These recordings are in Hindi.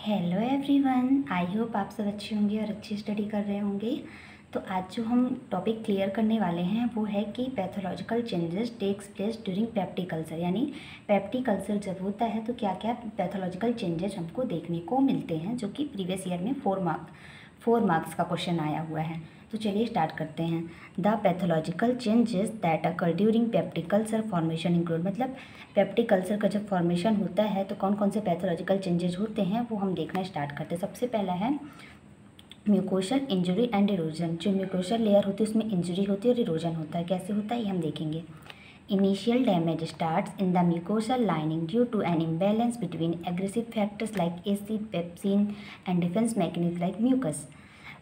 हेलो एवरीवन, आई होप आप सब अच्छे होंगे और अच्छी स्टडी कर रहे होंगे। तो आज जो हम टॉपिक क्लियर करने वाले हैं वो है कि pathological changes takes place during peptic culture. यानी पेप्टिक कल्चर जब होता है तो क्या क्या पैथोलॉजिकल चेंजेस हमको देखने को मिलते हैं, जो कि प्रीवियस ईयर में फोर मार्क्स का क्वेश्चन आया हुआ है। तो चलिए स्टार्ट करते हैं। The pathological changes that occur during peptic culture formation include, मतलब पेप्टिक कल्चर का जब फॉर्मेशन होता है तो कौन कौन से पैथोलॉजिकल चेंजेस होते हैं वो हम देखना स्टार्ट करते हैं। सबसे पहला है म्यूकोशल इंजरी एंड इरोजन। जो म्यूकोशल लेयर होती है उसमें इंजरी होती है और इरोजन होता है। कैसे होता है ये हम देखेंगे। Initial damage starts in the mucosal lining due to an imbalance between aggressive factors like acid, pepsin and defense mechanisms like mucus।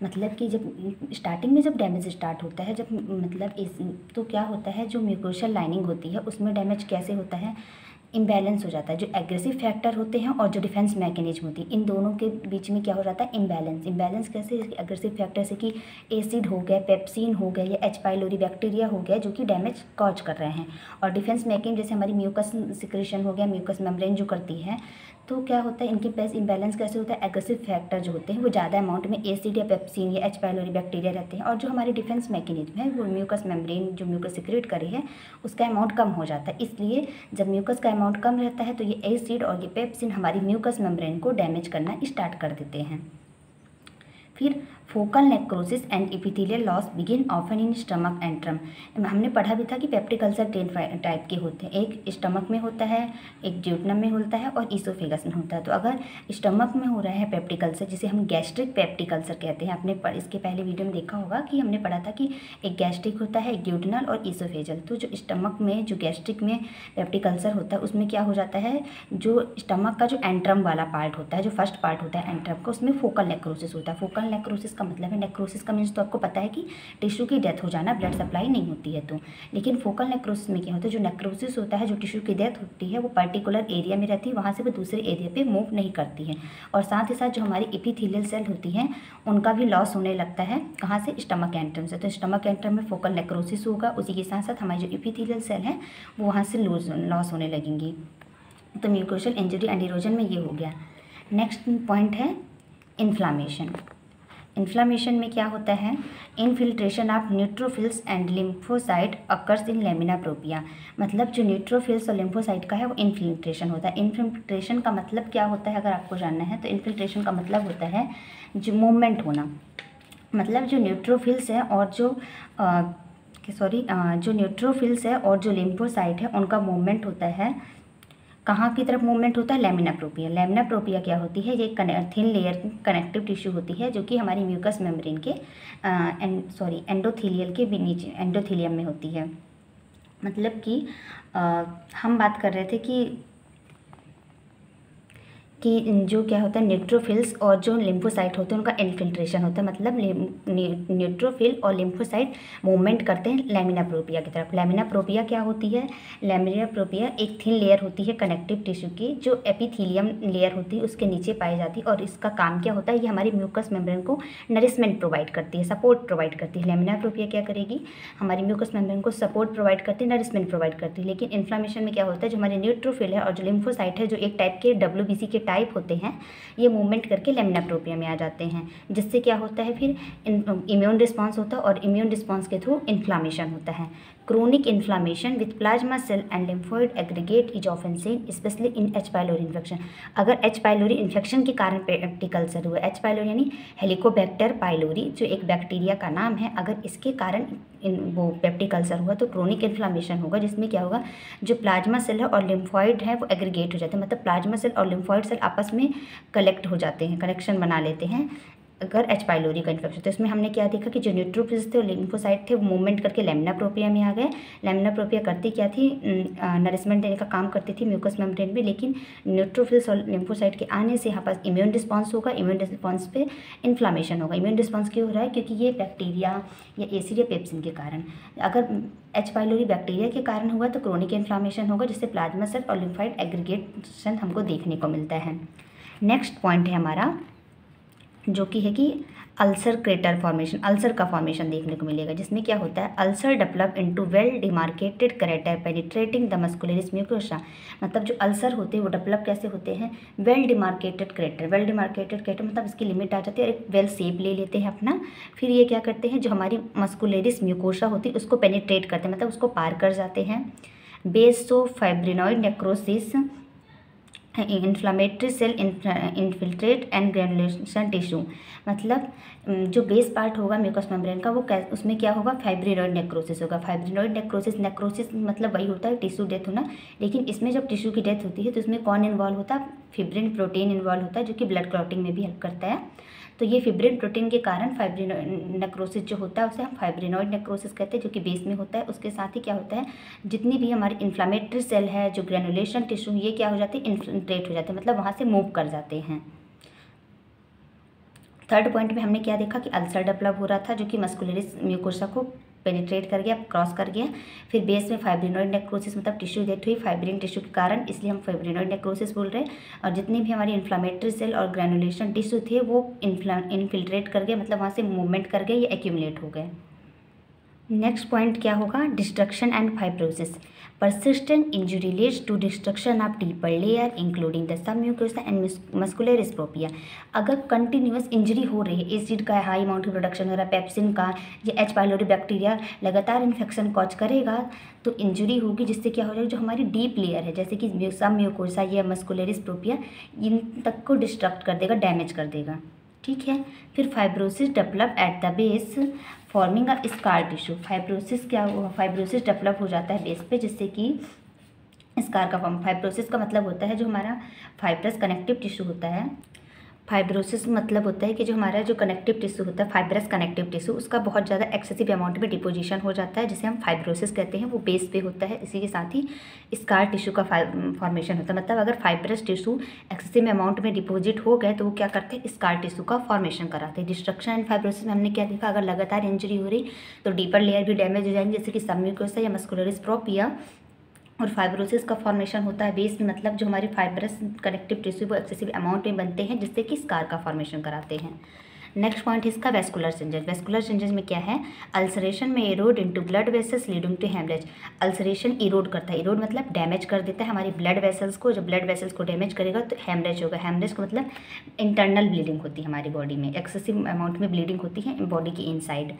मतलब कि जब स्टार्टिंग में जब डैमेज स्टार्ट होता है, जब मतलब इस तो क्या होता है, जो म्यूकोशल लाइनिंग होती है उसमें डैमेज कैसे होता है, इम्बैलेंस हो जाता है। जो एग्रेसिव फैक्टर होते हैं और जो डिफेंस मैकेनिज्म होती है इन दोनों के बीच में क्या हो जाता है, इम्बैलेंस। इम्बैलेंस कैसे, एग्रेसिव फैक्टर से कि एसिड हो गया, पेप्सिन हो गया या एच पाइलोरी बैक्टीरिया हो गया जो कि डैमेज कॉज कर रहे हैं, और डिफेंस मैकेनिज्म जैसे हमारी म्यूकस सिक्रेशन हो गया, म्यूकस मेम्ब्रेन जो करती है। तो क्या होता है, इनके पास इम्बैलेंस कैसे होता है, एग्रेसिव फैक्टर जो होते हैं वो ज़्यादा अमाउंट में एसिड या पेप्सिन या एच पाइलोरी बैक्टीरिया रहते हैं, और जो हमारे डिफेंस मैकेनिज्म है वो म्यूकस मेम्ब्रेन जो म्यूकस सिक्रेट करे है उसका अमाउंट कम हो जाता है। इसलिए जब म्यूकस का अमाउंट कम रहता है तो ये एसिड और ये पेप्सिन हमारी म्यूकस मेम्ब्रेन को डैमेज करना स्टार्ट कर देते हैं। फिर focal necrosis and epithelial loss begin often in stomach and antrum. हमने पढ़ा भी था कि पेप्टिक अल्सर 10 टाइप के होते हैं। एक स्टमक में होता है, एक ड्यूटनम में होता है और ईसोफेगस में होता है। तो अगर स्टमक में हो रहा है पेप्टिक अल्सर, जिसे हम गैस्ट्रिक पेप्टिक अल्सर कहते हैं, आपने इसके पहले वीडियो में देखा होगा कि हमने पढ़ा था कि एक गैस्ट्रिक होता है, एक ड्यूटनल और ईसोफेजल। तो जो स्टमक में जो गैस्ट्रिक में पेप्टिक अल्सर होता है उसमें क्या हो जाता है, जो स्टमक का जो एंट्रम वाला पार्ट होता है, जो फर्स्ट पार्ट होता है एंट्रम का, उसमें फोकल नेक्रोसिस होता है। फोकल नेक्रोसिस का मतलब है, नेक्रोसिस का मीन्स तो आपको पता है कि टिश्यू की डेथ हो जाना, ब्लड सप्लाई नहीं होती है। तो लेकिन फोकल नेक्रोसिस में क्या होता है, जो नेक्रोसिस होता है, जो टिश्यू की डेथ होती है वो पर्टिकुलर एरिया में रहती है, वहाँ से वो दूसरे एरिया पे मूव नहीं करती है। और साथ ही साथ जो हमारी एपिथेलियल सेल होती हैं उनका भी लॉस होने लगता है। कहाँ से, स्टमक एंट्रम से। तो स्टमक एंट्रम में फोकल नेक्रोसिस होगा, उसी के साथ साथ हमारी जो एपिथेलियल सेल है वो वहाँ से लॉस होने लगेंगी। तो म्यूकोशल इंजरी एंड इरोजन में ये हो गया। नेक्स्ट पॉइंट है इन्फ्लामेशन। इन्फ्लामेशन में क्या होता है, infiltration of neutrophils and lymphocyte occurs in lamina propria. मतलब जो न्यूट्रोफिल्स और लिम्फोसाइट का है वो इनफिल्ट्रेशन होता है। इनफिल्ट्रेशन का मतलब क्या होता है अगर आपको जानना है तो इनफिल्ट्रेशन का मतलब होता है जो मूवमेंट होना। मतलब जो न्यूट्रोफिल्स है और जो जो न्यूट्रोफिल्स है और जो लिम्फोसाइट है उनका मूवमेंट होता है। कहाँ की तरफ मूवमेंट होता है, लैमिना प्रोपिया। लैमिना प्रोपिया क्या होती है, ये थिन लेयर कनेक्टिव टिश्यू होती है जो कि हमारी म्यूकस मेम्ब्रेन के एंडोथेलियल के भी नीचे एंडोथेलियम में होती है। मतलब कि हम बात कर रहे थे कि जो क्या होता है, न्यूट्रोफिल्स और जो लिम्फोसाइट होते हैं उनका इन्फिल्ट्रेशन होता है। मतलब न्यूट्रोफिल और लिम्फोसाइट मूवमेंट करते हैं लैमिना प्रोपिया की तरफ। लैमिना प्रोपिया क्या होती है, लैमिना प्रोपिया एक थिन लेयर होती है कनेक्टिव टिश्यू की, जो एपिथेलियम लेयर होती है उसके नीचे पाई जाती है। और इसका काम क्या होता है, ये हमारी म्यूकस मेम्ब्रेन को नरिशमेंट प्रोवाइड करती है, सपोर्ट प्रोवाइड करती है। लैमिना प्रोपिया क्या करेगी, हमारी म्यूकस मेम्ब्रेन को सपोर्ट प्रोवाइड करती है, नरिशमेंट प्रोवाइड करती है। लेकिन इन्फ्लामेशन में क्या होता है, जो हमारे न्यूट्रोफिल है और जो लिम्फोसाइट है, जो एक टाइप के WBC के टाइप होते हैं, ये मूवमेंट करके लैमिना प्रोपिया में आ जाते हैं, जिससे क्या होता है, फिर इम्यून रिस्पांस होता है और इम्यून रिस्पांस के थ्रू इन्फ्लामेशन होता है। Chronic inflammation with plasma cell and lymphoid aggregate is often seen especially in H pylori infection. अगर एच पाइलोरी इन्फेक्शन के कारण पेप्टिक अल्सर हुआ, एच पाइलोरी यानी हेलिकोबैक्टर पाइलोरी जो एक बैक्टीरिया का नाम है, अगर इसके कारण वो पेप्टिक अल्सर हुआ तो क्रोनिक इन्फ्लामेशन होगा, जिसमें क्या होगा, जो प्लाज्मा सेल है और लिम्फॉइड है वो एग्रीगेट हो जाते हैं। मतलब प्लाज्मा सेल और लिम्फॉइड सेल आपस में कलेक्ट हो जाते हैं, कनेक्शन बना लेते हैं अगर एच पाइलोरी का इन्फेक्शन। तो इसमें हमने क्या देखा कि जो न्यूट्रोफिल्स थे और लिम्फोसाइट थे वो मूवमेंट करके लैमिना प्रोपिया में आ गए। लैमिना प्रोपिया करती क्या थी, नरिशमेंट देने का काम करती थी म्यूकस मेम्ब्रेन में। लेकिन न्यूट्रोफिल्स और लिम्फोसाइट के आने से यहाँ पास इम्यून रिस्पॉन्स होगा, इम्यून रिस्पॉन्स पे इन्फ्लामेशन होगा। इम्यून रिस्पॉन्स क्यों हो रहा है, क्योंकि ये बैक्टीरिया या एसिड या पेप्सिन के कारण। अगर एच पाइलोरी बैक्टीरिया के कारण हुआ तो क्रोनिक इन्फ्लामेशन होगा, जिससे प्लाज्मा सेल और लिम्फाइड एग्रीगेशन हमको देखने को मिलता है। नेक्स्ट पॉइंट है हमारा जो कि है कि अल्सर क्रेटर फॉर्मेशन, अल्सर का फॉर्मेशन देखने को मिलेगा, जिसमें क्या होता है, ulcer develop into well demarcated crater penetrating the muscularis mucosa. मतलब जो अल्सर होते हैं वो डेवलप कैसे होते हैं, well demarcated crater. Well demarcated crater मतलब इसकी लिमिट आ जाती है और एक वेल शेप ले लेते हैं अपना। फिर ये क्या करते हैं, जो हमारी मस्कुलरिस म्यूकोसा होती है उसको पेनिट्रेट करते हैं, मतलब उसको पार कर जाते हैं। Base of fibrinoid necrosis inflammatory cell infiltrate and granulation tissue. मतलब जो बेस पार्ट होगा म्यूकस मेम्ब्रेन का वो उसमें क्या होगा, फाइब्रिनॉइड नेक्रोसिस होगा। फाइब्रिनॉइड नेक्रोसिस मतलब वही होता है टिश्यू डेथ होना, लेकिन इसमें जब टिश्यू की डेथ होती है तो इसमें कौन इन्वॉल्व होता है, फिब्रिन प्रोटीन इन्वॉल्व होता है, जो कि ब्लड क्लॉटिंग में भी हेल्प करता है। तो ये फिब्रिन प्रोटीन के कारण फाइब्रिनॉइड नेक्रोसिस जो होता है उसे हम फाइब्रिनॉइड नेक्रोसिस कहते हैं, जो कि बेस में होता है। उसके साथ ही क्या होता है, जितनी भी हमारी इन्फ्लामेटरी सेल है, जो ग्रेनुलेशन टिश्यू, ये क्या हो जाते हैं, इन्फिल्ट्रेट हो जाते हैं, मतलब वहाँ से मूव कर जाते हैं। थर्ड पॉइंट में हमने क्या देखा कि अल्सर डेवलप हो रहा था, जो कि मस्कुलरिस म्यूकोसा को पेनिट्रेट कर गया, क्रॉस कर गया। फिर बेस में फाइब्रिनॉइड नेक्रोसिस मतलब टिश्यू डेथ हुई फाइब्रिन टिश्यू के कारण, इसलिए हम फाइब्रिनॉइड नेक्रोसिस बोल रहे हैं। और जितनी भी हमारी इन्फ्लामेटरी सेल और ग्रेनुलेशन टिश्यू थे वो इन्फिल्ट्रेट कर गए, मतलब वहाँ से मूवमेंट कर गए, ये एक्यूमुलेट हो गए। नेक्स्ट पॉइंट क्या होगा, destruction and fibrosis. persistent injury leads to destruction of deeper layer including the submucosa and muscular dystrophy। अगर कंटिन्यूस इंजरी हो रही है, एसिड का हाई अमाउंट की प्रोडक्शन हो रहा है, पेप्सिन का या एच पाइलोरी बैक्टीरिया लगातार इन्फेक्शन कॉज करेगा तो इंजरी होगी, जिससे क्या हो जाएगा, जो हमारी डीप लेयर है जैसे कि सबम्यूकोसा या मस्कुलर डिस्ट्रोफी, इन तक को डिस्ट्रक्ट कर देगा, डैमेज कर देगा। ठीक है। फिर fibrosis develop at the base forming a scar tissue. Fibrosis क्या हुआ, फाइब्रोसिस डेवलप हो जाता है बेस पे, जिससे कि स्कार का फॉर्म। फाइब्रोसिस का मतलब होता है जो हमारा फाइब्रस कनेक्टिव टिश्यू होता है। फाइब्रोसिस मतलब होता है कि जो हमारा जो कनेक्टिव टिश्यू होता है, फाइब्रस कनेक्टिव टिश्यू, उसका बहुत ज़्यादा एक्सेसिव अमाउंट में डिपोजिशन हो जाता है, जिसे हम फाइब्रोसिस कहते हैं। वो बेस पे होता है। इसी के साथ ही स्कार टिश्यू का फॉर्मेशन होता है। मतलब अगर फाइब्रस टिश्यू एक्सेसिव अमाउंट में डिपोजिट हो गए तो वो क्या करते हैं, स्कार टिश्यू का फॉर्मेशन कराते हैं। डिस्ट्रक्शन एंड फाइब्रोसिस में हमने क्या देखा, अगर लगातार इंजरी हो रही तो डीपर लेयर भी डैमेज हो जाएंगे, जैसे कि सबम्यूकोसा या मस्कुलर डिस्ट्रोफी। और फाइब्रोसिस का फॉर्मेशन होता है बेस में, मतलब जो हमारे फाइब्रस कनेक्टिव टिश्यू वो एक्सेसिव अमाउंट में बनते हैं, जिससे कि स्कार का फॉर्मेशन कराते हैं। नेक्स्ट पॉइंट है इसका वेस्कुलर चेंजेस। वेस्कुलर चेंजेस में क्या है, अल्सरेशन में erode into blood vessels leading to haemorrhage. Ulceration erode करता है, इरोड मतलब डैमेज कर देता है हमारी ब्लड वेसल्स को। जब ब्लड वेसल्स को डैमेज करेगा तो हेमरेज होगा। हेमरेज का मतलब इंटरनल ब्लीडिंग होती है हमारी बॉडी में, एक्सेसिव अमाउंट में ब्लीडिंग होती है बॉडी की इनसाइड।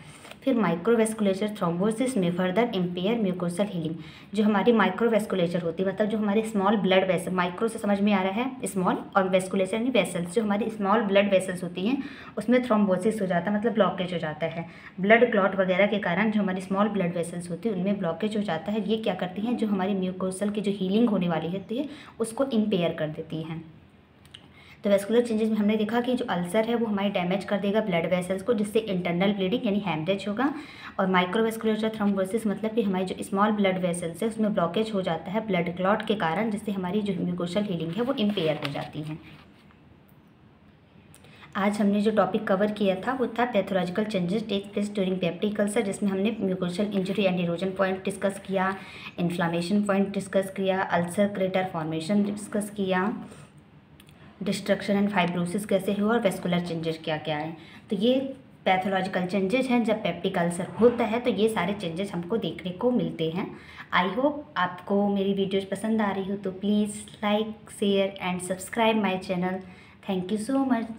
फिर माइक्रोवेस्कुलेचर थ्रोम्बोसिस में फर्दर इम्पेयर म्यूकोसल हीलिंग। जो हमारी माइक्रोवेस्कुलेचर होती है, मतलब जो हमारे स्मॉल ब्लड वेसल, माइक्रो से समझ में आ रहा है स्मॉल, और वेस्कुलेचर यानी वेसल्स, जो हमारी स्मॉल ब्लड वेसल्स होती हैं उसमें थ्रोम्बोसिस हो जाता है, मतलब ब्लॉकेज हो जाता है। ब्लड क्लॉट वगैरह के कारण जो हमारी स्मॉल ब्लड वेसल्स होती है उनमें ब्लॉकेज हो जाता है। ये क्या करती हैं, जो हमारी म्यूकोसल की जो हीलिंग होने वाली होती है उसको इम्पेयर कर देती हैं। तो वेस्कुलर चेंजेस में हमने देखा कि जो अल्सर है वो हमारी डैमेज कर देगा ब्लड वेसल्स को, जिससे इंटरनल ब्लीडिंग यानी हेमरेज होगा। और माइक्रोवेस्कुलर थ्रोम्बोसिस मतलब कि हमारी जो स्मॉल ब्लड वेसल्स है उसमें ब्लॉकेज हो जाता है ब्लड क्लॉट के कारण, जिससे हमारी जो म्यूकोसल हीलिंग है वो इम्पेयर हो जाती है। आज हमने जो टॉपिक कवर किया था वो था pathological changes take place during peptic ulcer, जिसमें हमने mucosal injury and erosion point discuss किया, इन्फ्लामेशन पॉइंट डिस्कस किया, अल्सर क्रेटर फॉर्मेशन डिस्कस किया, डिस्ट्रक्शन एंड फाइब्रोसिस कैसे हुआ, और वेस्कुलर चेंजेस क्या क्या है। तो ये पैथोलॉजिकल चेंजेस हैं जब पेप्टिक अल्सर होता है, तो ये सारे चेंजेस हमको देखने को मिलते हैं। आई होप आपको मेरी वीडियोज़ पसंद आ रही हो, तो please like share and subscribe my channel. Thank you so much.